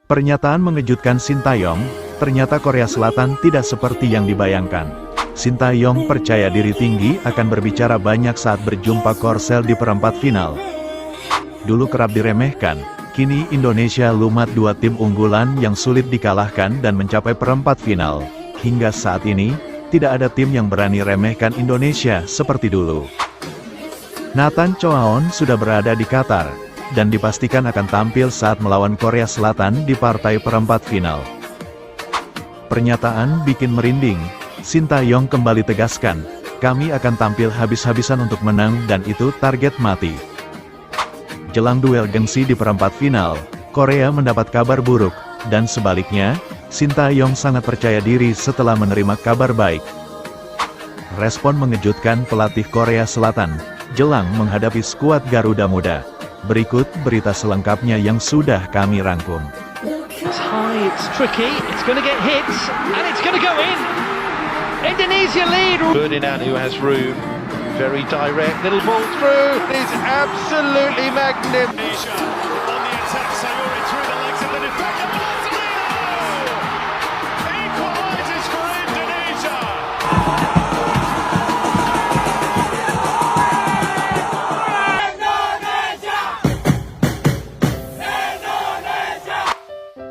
Pernyataan mengejutkan Sintayong, ternyata Korea Selatan tidak seperti yang dibayangkan. Sintayong percaya diri tinggi akan berbicara banyak saat berjumpa Korsel di perempat final. Dulu kerap diremehkan, kini Indonesia lumat dua tim unggulan yang sulit dikalahkan dan mencapai perempat final. Hingga saat ini, tidak ada tim yang berani remehkan Indonesia seperti dulu. Nathan Choaon sudah berada di Qatar, dan dipastikan akan tampil saat melawan Korea Selatan di partai perempat final. Pernyataan bikin merinding. Sintayong kembali tegaskan, kami akan tampil habis-habisan untuk menang dan itu target mati. Jelang duel gengsi di perempat final, Korea mendapat kabar buruk, dan sebaliknya, Sintayong sangat percaya diri setelah menerima kabar baik. Respon mengejutkan pelatih Korea Selatan, jelang menghadapi skuad Garuda Muda. Berikut berita selengkapnya yang sudah kami rangkum. It's high, it's tricky, it's going to get hits, and it's going to go in. Indonesia lead. Ferdinand, who has room, very direct, little ball through, is absolutely magnificent. On the attack, Sayuri through the legs of the defender. Marcelino equalises for Indonesia.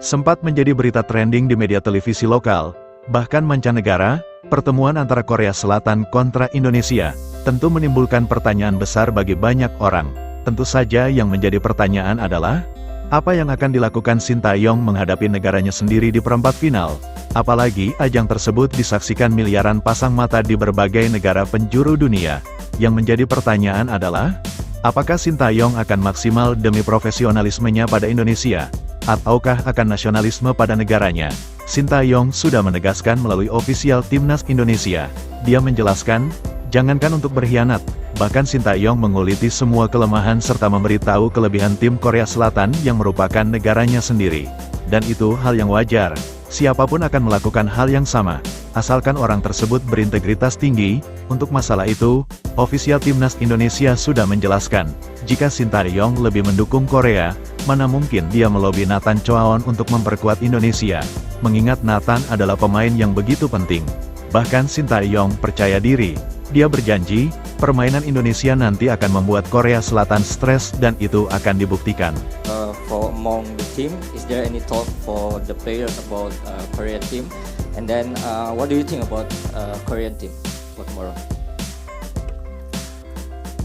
Sempat menjadi berita trending di media televisi lokal, bahkan mancanegara, pertemuan antara Korea Selatan kontra Indonesia, tentu menimbulkan pertanyaan besar bagi banyak orang. Tentu saja yang menjadi pertanyaan adalah, apa yang akan dilakukan Sintayong menghadapi negaranya sendiri di perempat final? Apalagi ajang tersebut disaksikan miliaran pasang mata di berbagai negara penjuru dunia. Yang menjadi pertanyaan adalah, apakah Sintayong akan maksimal demi profesionalismenya pada Indonesia? Ataukah akan nasionalisme pada negaranya? Sintayong sudah menegaskan melalui ofisial Timnas Indonesia. Dia menjelaskan, jangankan untuk berkhianat, bahkan Sintayong menguliti semua kelemahan serta memberitahu kelebihan tim Korea Selatan yang merupakan negaranya sendiri. Dan itu hal yang wajar, siapapun akan melakukan hal yang sama, asalkan orang tersebut berintegritas tinggi. Untuk masalah itu, ofisial Timnas Indonesia sudah menjelaskan, jika Sintayong lebih mendukung Korea, mana mungkin dia melobi Nathan Choaon untuk memperkuat Indonesia, mengingat Nathan adalah pemain yang begitu penting. Bahkan Sintayong percaya diri, dia berjanji, permainan Indonesia nanti akan membuat Korea Selatan stres dan itu akan dibuktikan. For among the team, is there any talk for the players about Korean team? And then, what do you think about Korean team for tomorrow?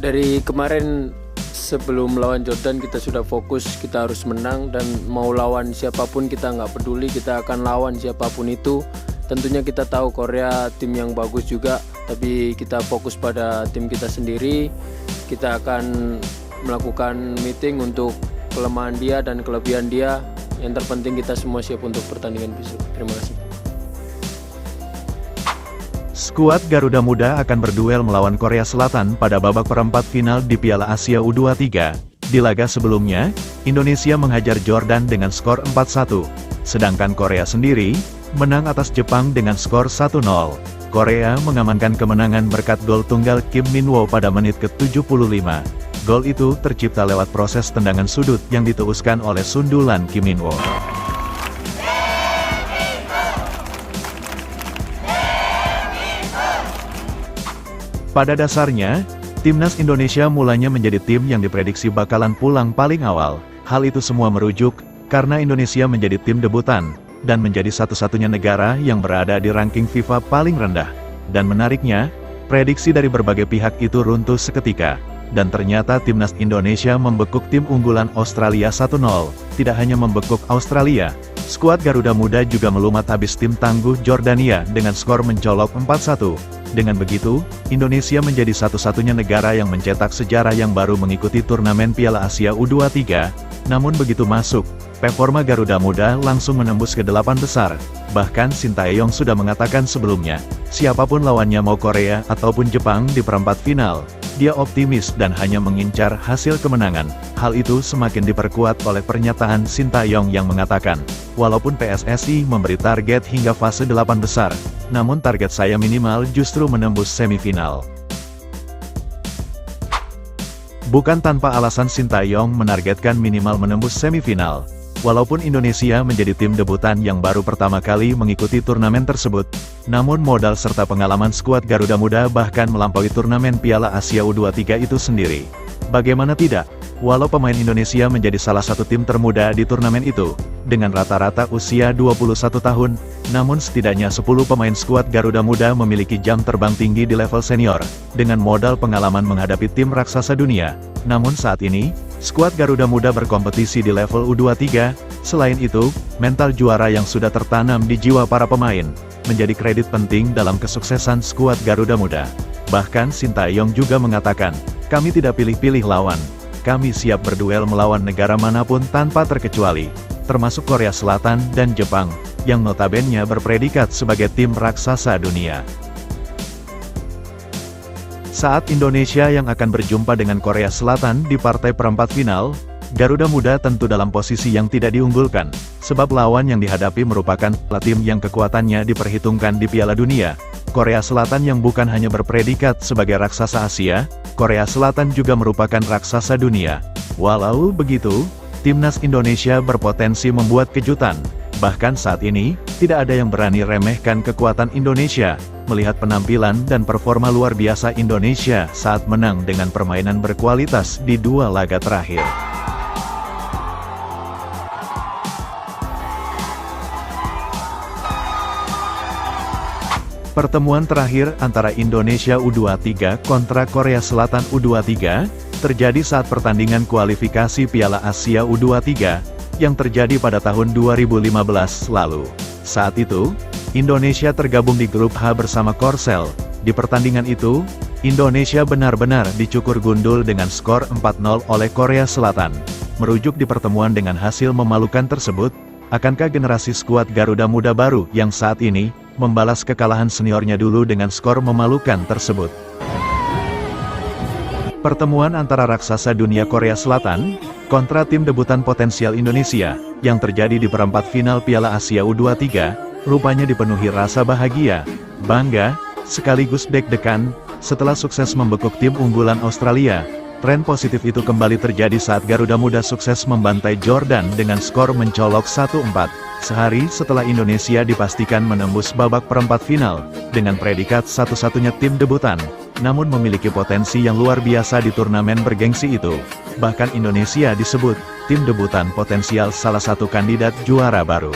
Dari kemarin sebelum melawan Jordan kita sudah fokus, kita harus menang dan mau lawan siapapun kita nggak peduli, kita akan lawan siapapun itu. Tentunya kita tahu Korea tim yang bagus juga, tapi kita fokus pada tim kita sendiri. Kita akan melakukan meeting untuk kelemahan dia dan kelebihan dia. Yang terpenting kita semua siap untuk pertandingan besok. Terima kasih. Skuad Garuda Muda akan berduel melawan Korea Selatan pada babak perempat final di Piala Asia U23. Di laga sebelumnya, Indonesia menghajar Jordan dengan skor 4-1. Sedangkan Korea sendiri, menang atas Jepang dengan skor 1-0. Korea mengamankan kemenangan berkat gol tunggal Kim Min-woo pada menit ke-75. Gol itu tercipta lewat proses tendangan sudut yang diteuskan oleh sundulan Kim Min-woo. Pada dasarnya, Timnas Indonesia mulanya menjadi tim yang diprediksi bakalan pulang paling awal. Hal itu semua merujuk, karena Indonesia menjadi tim debutan, dan menjadi satu-satunya negara yang berada di ranking FIFA paling rendah. Dan menariknya, prediksi dari berbagai pihak itu runtuh seketika. Dan ternyata Timnas Indonesia membekuk tim unggulan Australia 1-0. Tidak hanya membekuk Australia, skuad Garuda Muda juga melumat habis tim tangguh Jordania dengan skor mencolok 4-1. Dengan begitu, Indonesia menjadi satu-satunya negara yang mencetak sejarah yang baru mengikuti turnamen Piala Asia U23. Namun begitu masuk, performa Garuda Muda langsung menembus ke 8 besar. Bahkan Sintayong sudah mengatakan sebelumnya, siapapun lawannya mau Korea ataupun Jepang di perempat final, dia optimis dan hanya mengincar hasil kemenangan. Hal itu semakin diperkuat oleh pernyataan Sintayong yang mengatakan, walaupun PSSI memberi target hingga fase 8 besar, namun target saya minimal justru menembus semifinal. Bukan tanpa alasan Sintayong menargetkan minimal menembus semifinal. Walaupun Indonesia menjadi tim debutan yang baru pertama kali mengikuti turnamen tersebut, namun modal serta pengalaman skuad Garuda Muda bahkan melampaui turnamen Piala Asia U23 itu sendiri. Bagaimana tidak? Walau pemain Indonesia menjadi salah satu tim termuda di turnamen itu, dengan rata-rata usia 21 tahun, namun setidaknya 10 pemain skuad Garuda Muda memiliki jam terbang tinggi di level senior, dengan modal pengalaman menghadapi tim raksasa dunia. Namun saat ini, skuad Garuda Muda berkompetisi di level U23, selain itu, mental juara yang sudah tertanam di jiwa para pemain, menjadi kredit penting dalam kesuksesan skuad Garuda Muda. Bahkan Sintayong juga mengatakan, "Kami tidak pilih-pilih lawan. Kami siap berduel melawan negara manapun tanpa terkecuali, termasuk Korea Selatan dan Jepang, yang notabene berpredikat sebagai tim raksasa dunia." Saat Indonesia yang akan berjumpa dengan Korea Selatan di partai perempat final, Garuda Muda tentu dalam posisi yang tidak diunggulkan, sebab lawan yang dihadapi merupakan tim yang kekuatannya diperhitungkan di Piala Dunia. Korea Selatan yang bukan hanya berpredikat sebagai raksasa Asia, Korea Selatan juga merupakan raksasa dunia. Walau begitu, timnas Indonesia berpotensi membuat kejutan. Bahkan saat ini, tidak ada yang berani remehkan kekuatan Indonesia, melihat penampilan dan performa luar biasa Indonesia saat menang dengan permainan berkualitas di 2 laga terakhir. Pertemuan terakhir antara Indonesia U23 kontra Korea Selatan U23, terjadi saat pertandingan kualifikasi Piala Asia U23, yang terjadi pada tahun 2015 lalu. Saat itu, Indonesia tergabung di grup H bersama Korsel. Di pertandingan itu, Indonesia benar-benar dicukur gundul dengan skor 4-0 oleh Korea Selatan. Merujuk di pertemuan dengan hasil memalukan tersebut, akankah generasi skuad Garuda Muda baru yang saat ini membalas kekalahan seniornya dulu dengan skor memalukan tersebut? Pertemuan antara raksasa dunia Korea Selatan kontra tim debutan potensial Indonesia yang terjadi di perempat final Piala Asia U23, rupanya dipenuhi rasa bahagia, bangga, sekaligus deg-degan. Setelah sukses membekuk tim unggulan Australia, tren positif itu kembali terjadi saat Garuda Muda sukses membantai Jordan dengan skor mencolok 1-4. Sehari setelah Indonesia dipastikan menembus babak perempat final, dengan predikat satu-satunya tim debutan, namun memiliki potensi yang luar biasa di turnamen bergengsi itu. Bahkan Indonesia disebut tim debutan potensial salah satu kandidat juara baru.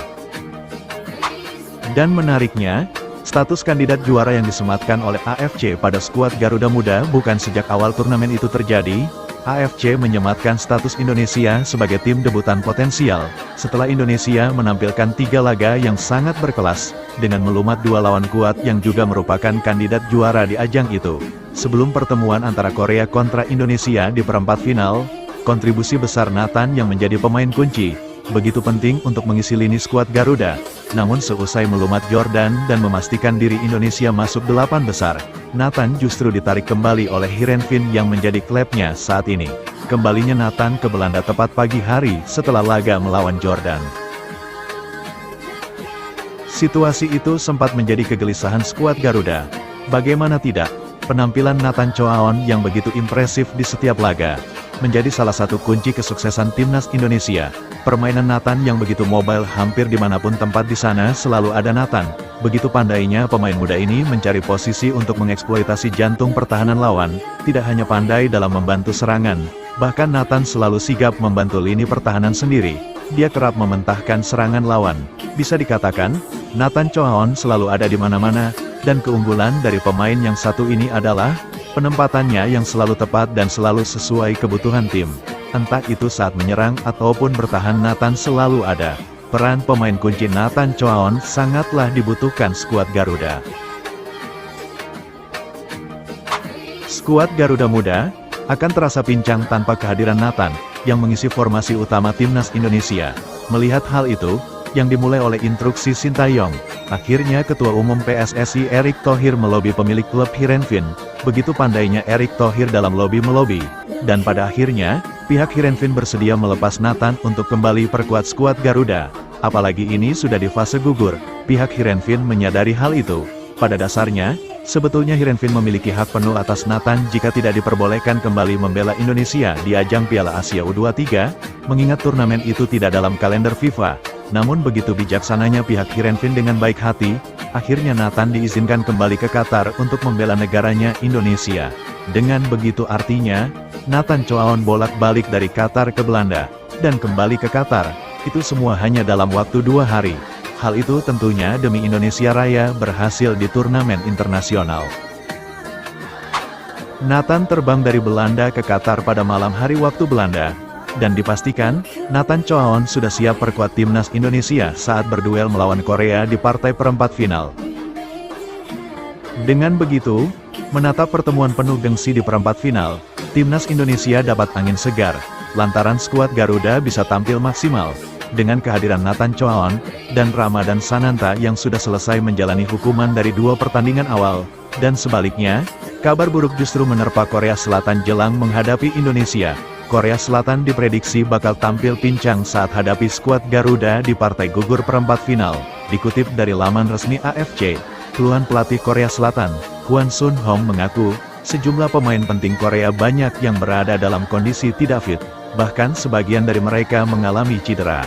Dan menariknya, status kandidat juara yang disematkan oleh AFC pada skuad Garuda Muda bukan sejak awal turnamen itu terjadi. AFC menyematkan status Indonesia sebagai tim debutan potensial, setelah Indonesia menampilkan 3 laga yang sangat berkelas, dengan melumat 2 lawan kuat yang juga merupakan kandidat juara di ajang itu. Sebelum pertemuan antara Korea kontra Indonesia di perempat final, kontribusi besar Nathan yang menjadi pemain kunci, begitu penting untuk mengisi lini skuad Garuda. Namun seusai melumat Jordan dan memastikan diri Indonesia masuk 8 besar, Nathan justru ditarik kembali oleh Heerenveen yang menjadi klubnya saat ini. Kembalinya Nathan ke Belanda tepat pagi hari setelah laga melawan Jordan. Situasi itu sempat menjadi kegelisahan skuad Garuda. Bagaimana tidak, penampilan Nathan Choaon yang begitu impresif di setiap laga, menjadi salah satu kunci kesuksesan timnas Indonesia. Permainan Nathan yang begitu mobile, hampir dimanapun tempat di sana selalu ada Nathan. Begitu pandainya pemain muda ini mencari posisi untuk mengeksploitasi jantung pertahanan lawan, tidak hanya pandai dalam membantu serangan, bahkan Nathan selalu sigap membantu lini pertahanan sendiri. Dia kerap mementahkan serangan lawan. Bisa dikatakan, Nathan Choaon selalu ada di mana-mana, dan keunggulan dari pemain yang satu ini adalah penempatannya yang selalu tepat dan selalu sesuai kebutuhan tim. Entah itu saat menyerang ataupun bertahan, Nathan selalu ada. Peran pemain kunci Nathan Choaon sangatlah dibutuhkan skuad Garuda. Skuad Garuda Muda akan terasa pincang tanpa kehadiran Nathan, yang mengisi formasi utama timnas Indonesia. Melihat hal itu, yang dimulai oleh instruksi Sintayong, akhirnya Ketua Umum PSSI Erick Thohir melobi pemilik klub Heerenveen. Begitu pandainya Erick Thohir dalam lobi-melobi, dan pada akhirnya, pihak Heerenveen bersedia melepas Nathan untuk kembali perkuat skuad Garuda. Apalagi ini sudah di fase gugur, pihak Heerenveen menyadari hal itu. Pada dasarnya, Sebetulnya Heerenveen memiliki hak penuh atas Nathan jika tidak diperbolehkan kembali membela Indonesia di ajang Piala Asia U23, mengingat turnamen itu tidak dalam kalender FIFA. Namun begitu bijaksananya pihak Heerenveen dengan baik hati, akhirnya Nathan diizinkan kembali ke Qatar untuk membela negaranya Indonesia. Dengan begitu artinya, Nathan Choaon bolak-balik dari Qatar ke Belanda, dan kembali ke Qatar, itu semua hanya dalam waktu 2 hari. Hal itu tentunya demi Indonesia Raya berhasil di turnamen internasional. Nathan terbang dari Belanda ke Qatar pada malam hari waktu Belanda, dan dipastikan, Nathan Choaon sudah siap perkuat timnas Indonesia saat berduel melawan Korea di partai perempat final. Dengan begitu, menatap pertemuan penuh gengsi di perempat final, timnas Indonesia dapat angin segar, lantaran skuad Garuda bisa tampil maksimal. Dengan kehadiran Nathan Choaon dan Ramadan Sananta yang sudah selesai menjalani hukuman dari 2 pertandingan awal, dan sebaliknya, kabar buruk justru menerpa Korea Selatan jelang menghadapi Indonesia. Korea Selatan diprediksi bakal tampil pincang saat hadapi skuad Garuda di partai gugur perempat final. Dikutip dari laman resmi AFC, keluhan pelatih Korea Selatan, Hwang Sun-hong mengaku, sejumlah pemain penting Korea banyak yang berada dalam kondisi tidak fit. Bahkan sebagian dari mereka mengalami cedera.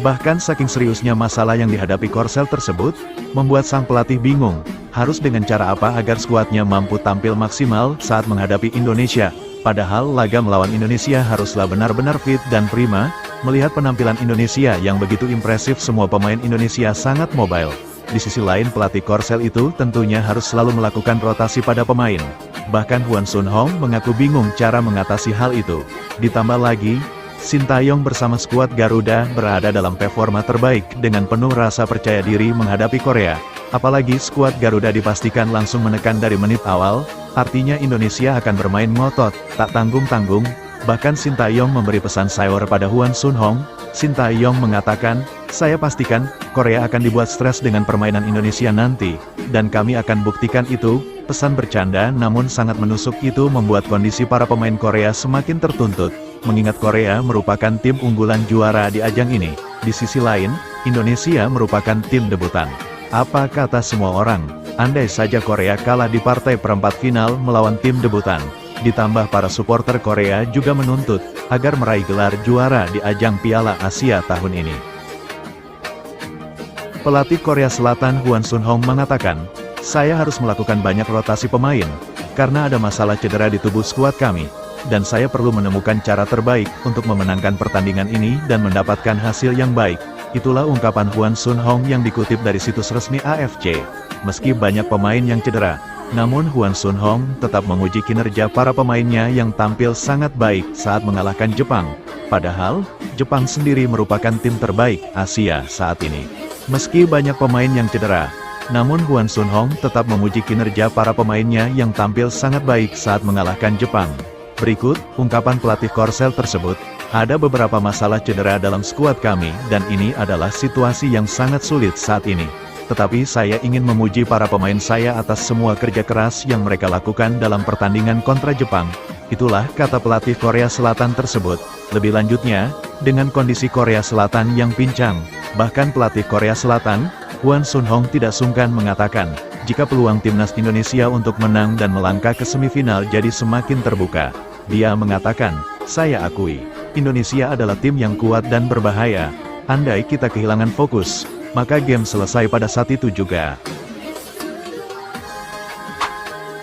Bahkan saking seriusnya masalah yang dihadapi Korsel tersebut, membuat sang pelatih bingung, harus dengan cara apa agar skuadnya mampu tampil maksimal saat menghadapi Indonesia. Padahal laga melawan Indonesia haruslah benar-benar fit dan prima, melihat penampilan Indonesia yang begitu impresif, semua pemain Indonesia sangat mobile. Di sisi lain pelatih Korsel itu tentunya harus selalu melakukan rotasi pada pemain. Bahkan Hwang Sun-hong mengaku bingung cara mengatasi hal itu. Ditambah lagi, Sintayong bersama skuad Garuda berada dalam performa terbaik dengan penuh rasa percaya diri menghadapi Korea. Apalagi skuad Garuda dipastikan langsung menekan dari menit awal, artinya Indonesia akan bermain ngotot, tak tanggung-tanggung. Bahkan Sintayong memberi pesan sayur pada Hwang Sun-hong. Sintayong mengatakan, "Saya pastikan, Korea akan dibuat stres dengan permainan Indonesia nanti, dan kami akan buktikan itu." Pesan bercanda namun sangat menusuk itu membuat kondisi para pemain Korea semakin tertuntut, mengingat Korea merupakan tim unggulan juara di ajang ini. Di sisi lain, Indonesia merupakan tim debutan. Apa kata semua orang, andai saja Korea kalah di partai perempat final melawan tim debutan. Ditambah para supporter Korea juga menuntut agar meraih gelar juara di ajang Piala Asia tahun ini. Pelatih Korea Selatan Hwang Sun-hong mengatakan, "Saya harus melakukan banyak rotasi pemain, karena ada masalah cedera di tubuh skuad kami, dan saya perlu menemukan cara terbaik untuk memenangkan pertandingan ini dan mendapatkan hasil yang baik." Itulah ungkapan Hwang Sun-hong yang dikutip dari situs resmi AFC. Meski banyak pemain yang cedera, namun Hwang Sun-hong tetap menguji kinerja para pemainnya yang tampil sangat baik saat mengalahkan Jepang. Padahal, Jepang sendiri merupakan tim terbaik Asia saat ini. Meski banyak pemain yang cedera, namun Hwang Sun-hong tetap memuji kinerja para pemainnya yang tampil sangat baik saat mengalahkan Jepang. Berikut, ungkapan pelatih Korsel tersebut, "Ada beberapa masalah cedera dalam skuad kami dan ini adalah situasi yang sangat sulit saat ini. Tetapi saya ingin memuji para pemain saya atas semua kerja keras yang mereka lakukan dalam pertandingan kontra Jepang." Itulah kata pelatih Korea Selatan tersebut. Lebih lanjutnya, dengan kondisi Korea Selatan yang pincang, bahkan pelatih Korea Selatan, Hwang Sun-hong tidak sungkan mengatakan, jika peluang timnas Indonesia untuk menang dan melangkah ke semifinal jadi semakin terbuka. Dia mengatakan, "Saya akui, Indonesia adalah tim yang kuat dan berbahaya. Andai kita kehilangan fokus, maka game selesai pada saat itu juga."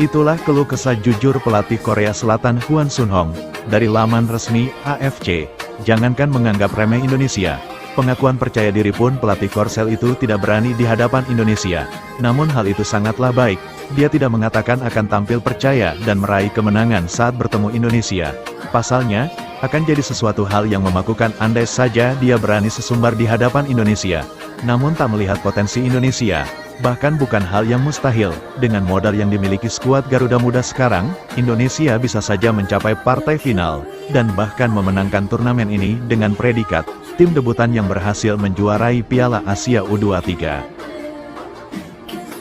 Itulah keluh kesah jujur pelatih Korea Selatan Hwang Sun-hong, dari laman resmi AFC. Jangankan menganggap remeh Indonesia, pengakuan percaya diri pun pelatih Korsel itu tidak berani di hadapan Indonesia. Namun hal itu sangatlah baik, dia tidak mengatakan akan tampil percaya dan meraih kemenangan saat bertemu Indonesia. Pasalnya, akan jadi sesuatu hal yang memakukan andai saja dia berani sesumbar di hadapan Indonesia. Namun tak melihat potensi Indonesia, bahkan bukan hal yang mustahil, dengan modal yang dimiliki skuad Garuda Muda sekarang, Indonesia bisa saja mencapai partai final, dan bahkan memenangkan turnamen ini dengan predikat tim debutan yang berhasil menjuarai Piala Asia U23.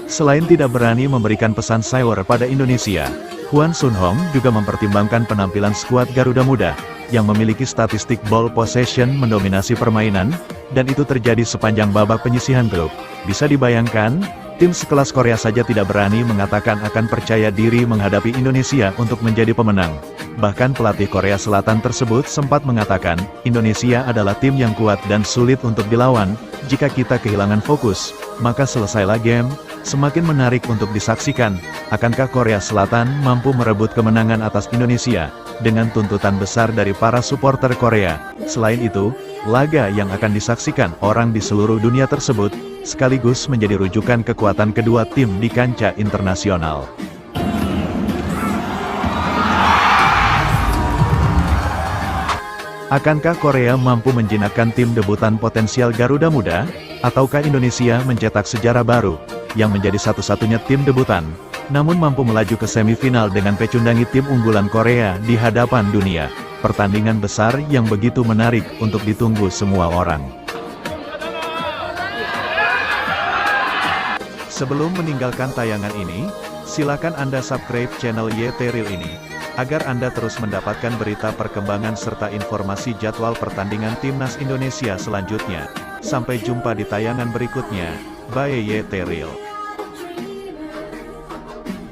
Selain tidak berani memberikan pesan sayur pada Indonesia, Hwang Sun-hong juga mempertimbangkan penampilan skuad Garuda Muda, yang memiliki statistik ball possession mendominasi permainan, dan itu terjadi sepanjang babak penyisihan grup. Bisa dibayangkan, Tim sekelas Korea saja tidak berani mengatakan akan percaya diri menghadapi Indonesia untuk menjadi pemenang. Bahkan pelatih Korea Selatan tersebut sempat mengatakan, Indonesia adalah tim yang kuat dan sulit untuk dilawan. Jika kita kehilangan fokus, maka selesailah game. Semakin menarik untuk disaksikan, akankah Korea Selatan mampu merebut kemenangan atas Indonesia, dengan tuntutan besar dari para supporter Korea. Selain itu, laga yang akan disaksikan orang di seluruh dunia tersebut, sekaligus menjadi rujukan kekuatan kedua tim di kancah internasional. Akankah Korea mampu menjinakkan tim debutan potensial Garuda Muda? Ataukah Indonesia mencetak sejarah baru, yang menjadi satu-satunya tim debutan, namun mampu melaju ke semifinal dengan pecundangi tim unggulan Korea di hadapan dunia? Pertandingan besar yang begitu menarik untuk ditunggu semua orang. Sebelum meninggalkan tayangan ini, silakan Anda subscribe channel YT Real ini, agar Anda terus mendapatkan berita perkembangan serta informasi jadwal pertandingan Timnas Indonesia selanjutnya. Sampai jumpa di tayangan berikutnya. Bye YT Real.